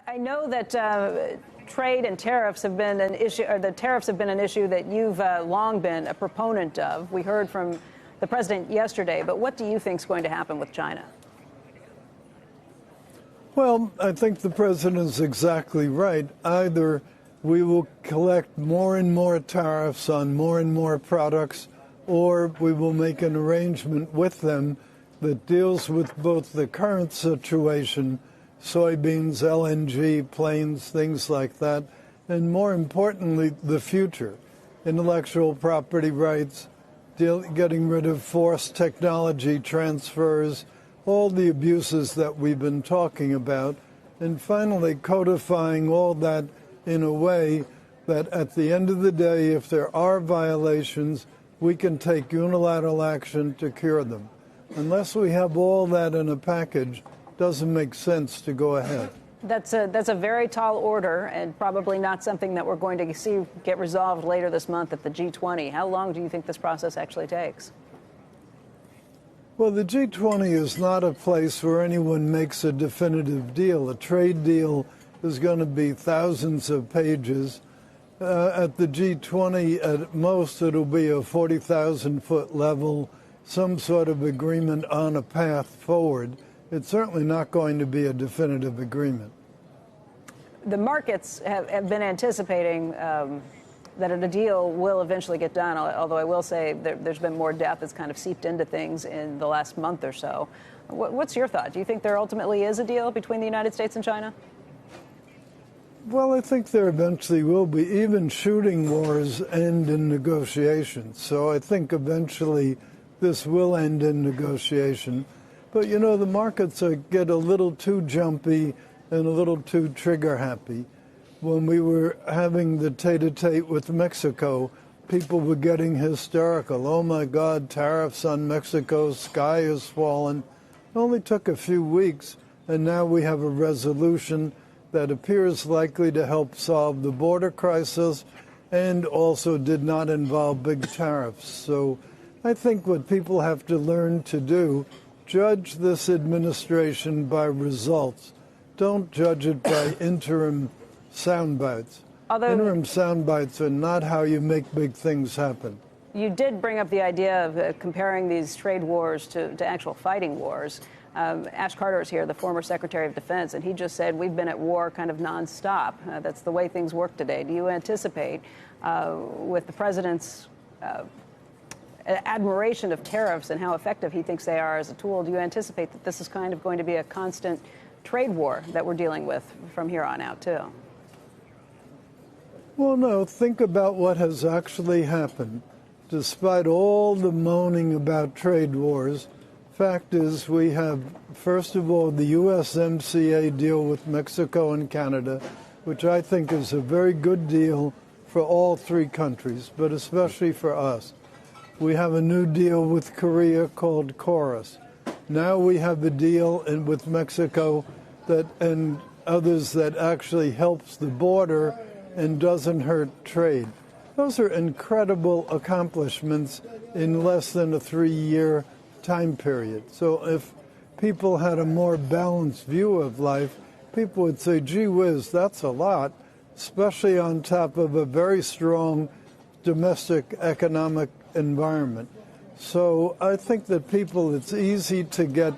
I know that trade and tariffs have been an issue, or the tariffs have been an issue that you've long been a proponent of. We heard from the president yesterday, but what do you think is going to happen with China? Well, I think the president is exactly right. Either we will collect more and more tariffs on more and more products, or we will make an arrangement with them that deals with both the current situation, soybeans, LNG, planes, things like that, and more importantly, the future, intellectual property rights, getting rid of forced technology transfers, all the abuses that we've been talking about, and finally codifying all that in a way that at the end of the day, if there are violations, we can take unilateral action to cure them. Unless we have all that in a package, doesn't make sense to go ahead. That's a very tall order, and probably not something that we're going to see get resolved later this month at the G20. How long do you think this process actually takes? Well, the G20 is not a place where anyone makes a definitive deal. A trade deal is going to be thousands of pages. At the G20, at most, it'll be a 40,000-foot level, some sort of agreement on a path forward. It's certainly not going to be a definitive agreement. The markets have been anticipating that a deal will eventually get done, although I will say there's been more death that's kind of seeped into things in the last month or so. What's your thought? Do you think there ultimately is a deal between the United States and China? Well, I think there eventually will be. Even shooting wars end in negotiations. So I think eventually this will end in negotiation. But, you know, the markets get a little too jumpy and a little too trigger-happy. When we were having the tete-a-tete with Mexico, people were getting hysterical. Oh, my God, tariffs on Mexico, sky has fallen. It only took a few weeks, and now we have a resolution that appears likely to help solve the border crisis and also did not involve big tariffs. So I think what people have to learn to do, judge this administration by results. Don't judge it by interim sound bites. Interim sound bites are not how you make big things happen. You did bring up the idea of comparing these trade wars to actual fighting wars. Ash Carter is here, the former Secretary of Defense, and he just said we've been at war kind of nonstop. That's the way things work today. Do you anticipate, with the president's admiration of tariffs and how effective he thinks they are as a tool, do you anticipate that this is kind of going to be a constant trade war that we're dealing with from here on out, too? Well, no, think about what has actually happened. Despite all the moaning about trade wars, fact is we have, first of all, the USMCA deal with Mexico and Canada, which I think is a very good deal for all three countries, but especially for us. We have a new deal with Korea called Chorus. Now we have a deal with Mexico and others that actually helps the border and doesn't hurt trade. Those are incredible accomplishments in less than a 3-year time period. So if people had a more balanced view of life, people would say, gee whiz, that's a lot, especially on top of a very strong domestic economic environment. So I think that people, it's easy to get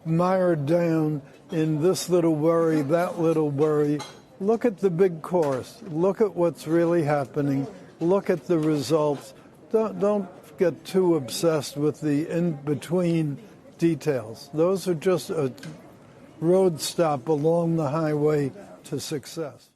mired down in this little worry, that little worry. Look at the big course. Look at what's really happening. Look at the results. Don't get too obsessed with the in-between details. Those are just a road stop along the highway to success.